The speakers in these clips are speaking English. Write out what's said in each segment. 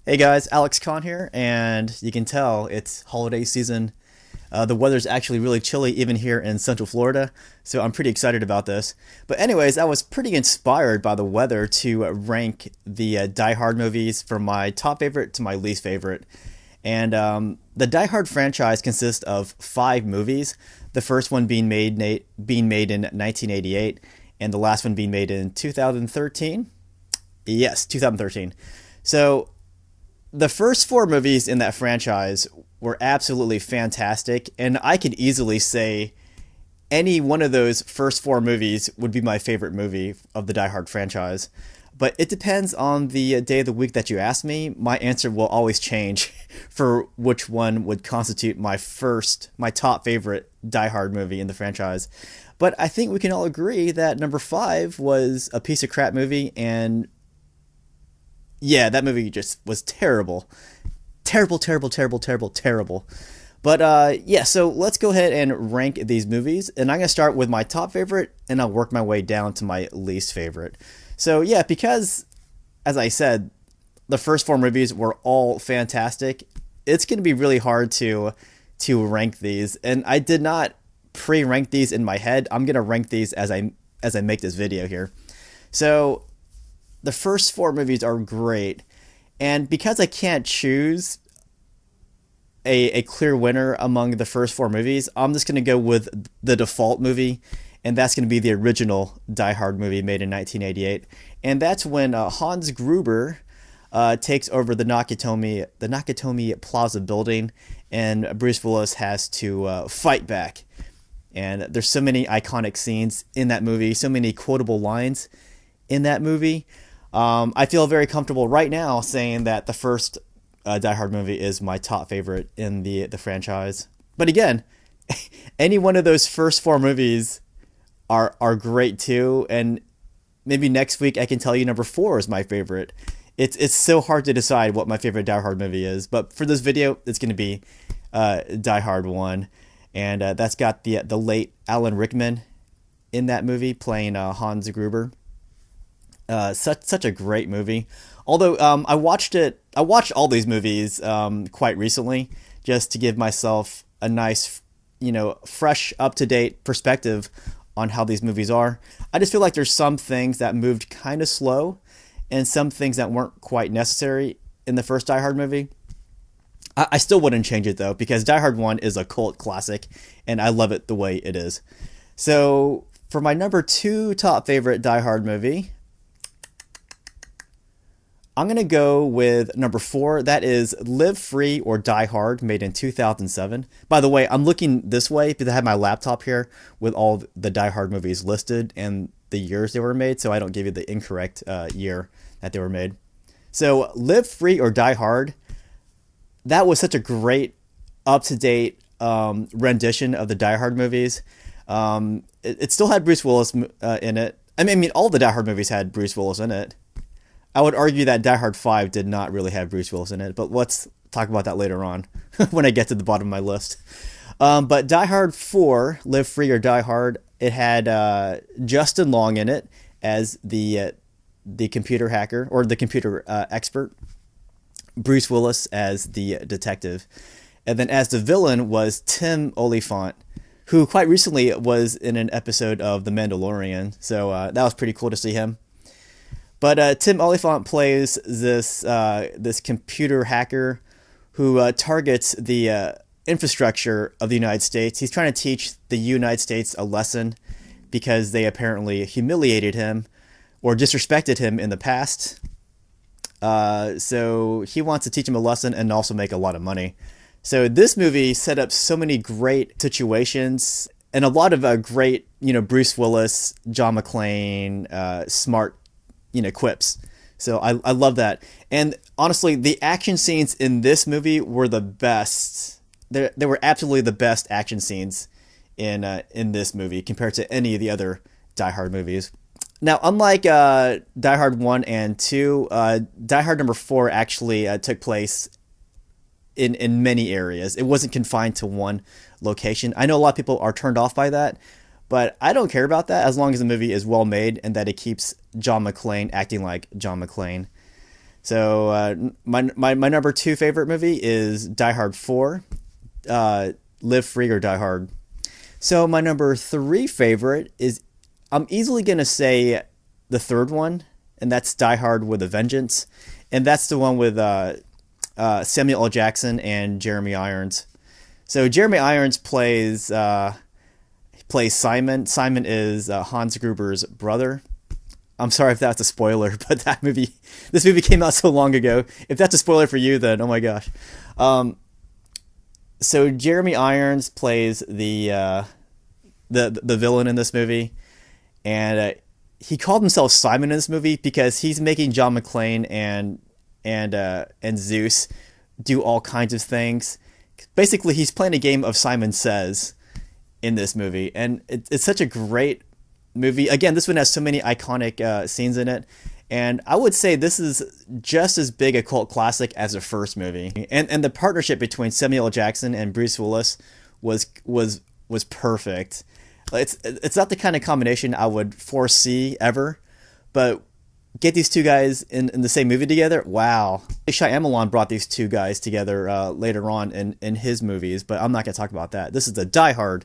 Hey guys, Alex Kahn here, and you can tell it's holiday season. The weather's actually really chilly even here in Central Florida, so I'm pretty excited about this. But anyways, I was pretty inspired by the weather to rank the Die Hard movies from my top favorite to my least favorite. And the Die Hard franchise consists of five movies. The first one being made in 1988, and the last one being made in 2013. Yes, 2013. So the first four movies in that franchise were absolutely fantastic, and I could easily say any one of those first four movies would be my favorite movie of the Die Hard franchise. But it depends on the day of the week that you ask me. My answer will always change for which one would constitute my top favorite Die Hard movie in the franchise. But I think we can all agree that number five was a piece of crap movie, and yeah, that movie just was terrible. Terrible, terrible, terrible, terrible, terrible. But yeah, so let's go ahead and rank these movies. And I'm going to start with my top favorite, and I'll work my way down to my least favorite. So yeah, because, as I said, the first four movies were all fantastic, it's going to be really hard to rank these. And I did not pre-rank these in my head. I'm going to rank these as I make this video here. So the first four movies are great. And because I can't choose a clear winner among the first four movies, I'm just going to go with the default movie, and that's going to be the original Die Hard movie made in 1988. And that's when Hans Gruber takes over the Nakatomi Plaza building, and Bruce Willis has to fight back. And there's so many iconic scenes in that movie, so many quotable lines in that movie. I feel very comfortable right now saying that the first Die Hard movie is my top favorite in the franchise. But again, any one of those first four movies are great too, and maybe next week I can tell you number four is my favorite. It's so hard to decide what my favorite Die Hard movie is, but for this video, it's going to be Die Hard 1, and that's got the late Alan Rickman in that movie playing Hans Gruber. Such a great movie. Although I watched all these movies quite recently just to give myself a nice, fresh, up to date perspective on how these movies are. I just feel like there's some things that moved kind of slow, and some things that weren't quite necessary in the first Die Hard movie. I still wouldn't change it though, because Die Hard 1 is a cult classic, and I love it the way it is. So for my number two top favorite Die Hard movie, I'm going to go with number four. That is Live Free or Die Hard, made in 2007. By the way, I'm looking this way because I have my laptop here with all the Die Hard movies listed and the years they were made, so I don't give you the incorrect year that they were made. So Live Free or Die Hard, that was such a great, up-to-date rendition of the Die Hard movies. It still had Bruce Willis in it. I mean, all the Die Hard movies had Bruce Willis in it. I would argue that Die Hard 5 did not really have Bruce Willis in it, but let's talk about that later on when I get to the bottom of my list. But Die Hard 4, Live Free or Die Hard, it had Justin Long in it as the computer hacker or the computer expert, Bruce Willis as the detective, and then as the villain was Tim Oliphant, who quite recently was in an episode of The Mandalorian, so that was pretty cool to see him. But Tim Oliphant plays this computer hacker who targets the infrastructure of the United States. He's trying to teach the United States a lesson because they apparently humiliated him or disrespected him in the past. So he wants to teach him a lesson and also make a lot of money. So this movie set up so many great situations and a lot of great, Bruce Willis, John McClane, smart quips. So I love that. And honestly, the action scenes in this movie were the best. They were absolutely the best action scenes in this movie compared to any of the other Die Hard movies. Now, unlike Die Hard 1 and 2, Die Hard number 4 actually took place in many areas. It wasn't confined to one location. I know a lot of people are turned off by that, but I don't care about that as long as the movie is well made and that it keeps John McClane acting like John McClane. So my number two favorite movie is Die Hard 4, Live Free or Die Hard. So my number three favorite is, I'm easily gonna say the third one, and that's Die Hard with a Vengeance, and that's the one with Samuel L. Jackson and Jeremy Irons. So Jeremy Irons plays Simon. Simon is Hans Gruber's brother. I'm sorry if that's a spoiler, but this movie came out so long ago. If that's a spoiler for you, then oh my gosh. So Jeremy Irons plays the villain in this movie, and he called himself Simon in this movie because he's making John McClane and Zeus do all kinds of things. Basically, he's playing a game of Simon Says in this movie, and it's such a great movie. Again, this one has so many iconic scenes in it, and I would say this is just as big a cult classic as the first movie. And the partnership between Samuel L. Jackson and Bruce Willis was perfect. It's not the kind of combination I would foresee ever, but get these two guys in the same movie together, wow. Shyamalan brought these two guys together later on in his movies, but I'm not going to talk about that. This is the Die Hard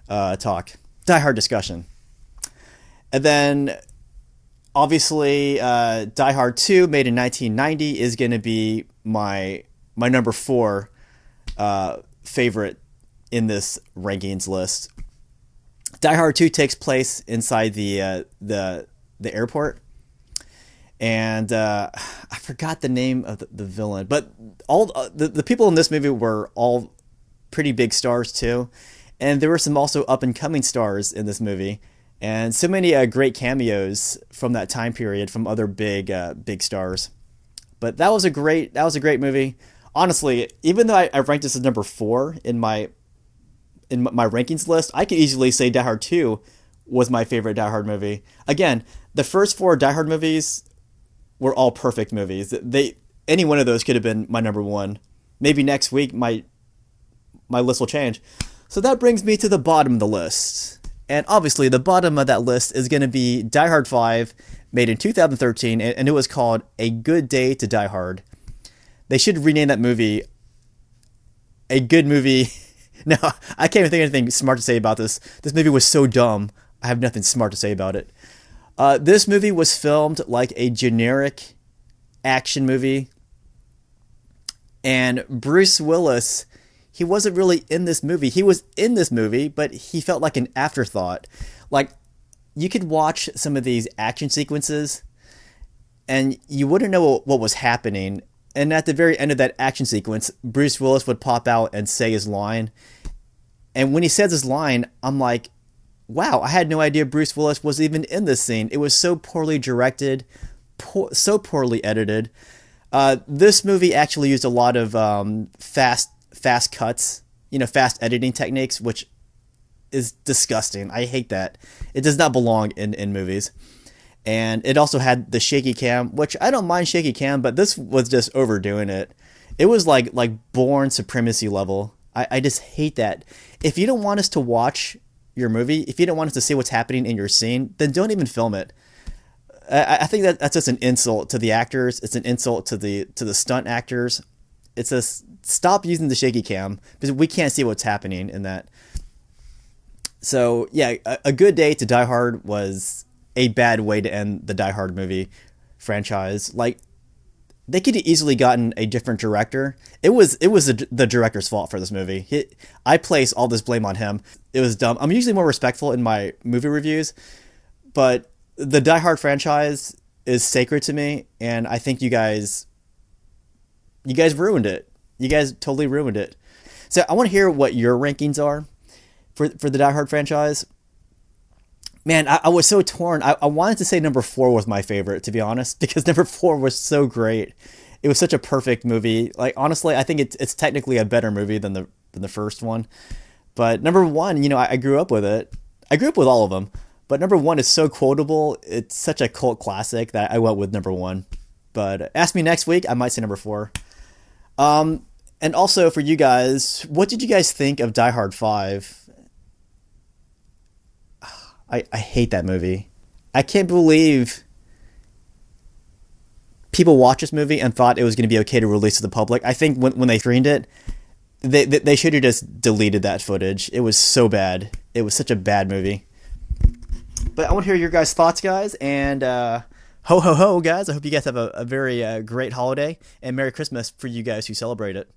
Die Hard discussion. And then, obviously, Die Hard 2, made in 1990, is going to be my number four favorite in this rankings list. Die Hard 2 takes place inside the airport. And I forgot the name of the villain, but all the people in this movie were all pretty big stars too, and there were some also up and coming stars in this movie, and so many great cameos from that time period from other big stars. But that was a great movie. Honestly, even though I ranked this as number 4 in my rankings list, I could easily say Die Hard 2 was my favorite Die Hard movie. Again, the first 4 Die Hard movies were all perfect movies. Any one of those could have been my number 1. Maybe next week my list will change. So that brings me to the bottom of the list. And obviously the bottom of that list is going to be Die Hard 5, made in 2013, and it was called A Good Day to Die Hard. They should rename that movie A Good Movie. No, I can't even think of anything smart to say about this. This movie was so dumb, I have nothing smart to say about it. This movie was filmed like a generic action movie, and Bruce Willis, he wasn't really in this movie. He was in this movie, but he felt like an afterthought. Like, you could watch some of these action sequences, and you wouldn't know what was happening. And at the very end of that action sequence, Bruce Willis would pop out and say his line. And when he says his line, I'm like, wow, I had no idea Bruce Willis was even in this scene. It was so poorly directed, so poorly edited. This movie actually used a lot of fast cuts, fast editing techniques, which is disgusting. I hate that. It does not belong in movies. And it also had the shaky cam, which I don't mind shaky cam, but this was just overdoing it. It was like Bourne Supremacy level. I just hate that. If you don't want us to watch your movie, if you don't want us to see what's happening in your scene, then don't even film it. I think that's just an insult to the actors. It's an insult to the stunt actors. It's a stop using the shaky cam because we can't see what's happening in that. So yeah, A Good Day to Die Hard was a bad way to end the Die Hard movie franchise. Like, they could have easily gotten a different director. It was the director's fault for this movie. I place all this blame on him. It was dumb. I'm usually more respectful in my movie reviews, but the Die Hard franchise is sacred to me, and I think you guys ruined it. You guys totally ruined it. So I want to hear what your rankings are for the Die Hard franchise. Man, I was so torn. I wanted to say number 4 was my favorite, to be honest, because number 4 was so great. It was such a perfect movie. Like, honestly, I think it's technically a better movie than the first one. But number 1, I grew up with it. I grew up with all of them. But number 1 is so quotable. It's such a cult classic that I went with number 1. But ask me next week, I might say number 4. And also for you guys, what did you guys think of Die Hard 5? I hate that movie. I can't believe people watched this movie and thought it was going to be okay to release to the public. I think when they screened it, they should have just deleted that footage. It was so bad. It was such a bad movie. But I want to hear your guys' thoughts, guys, and ho ho ho, guys. I hope you guys have a very great holiday, and Merry Christmas for you guys who celebrate it.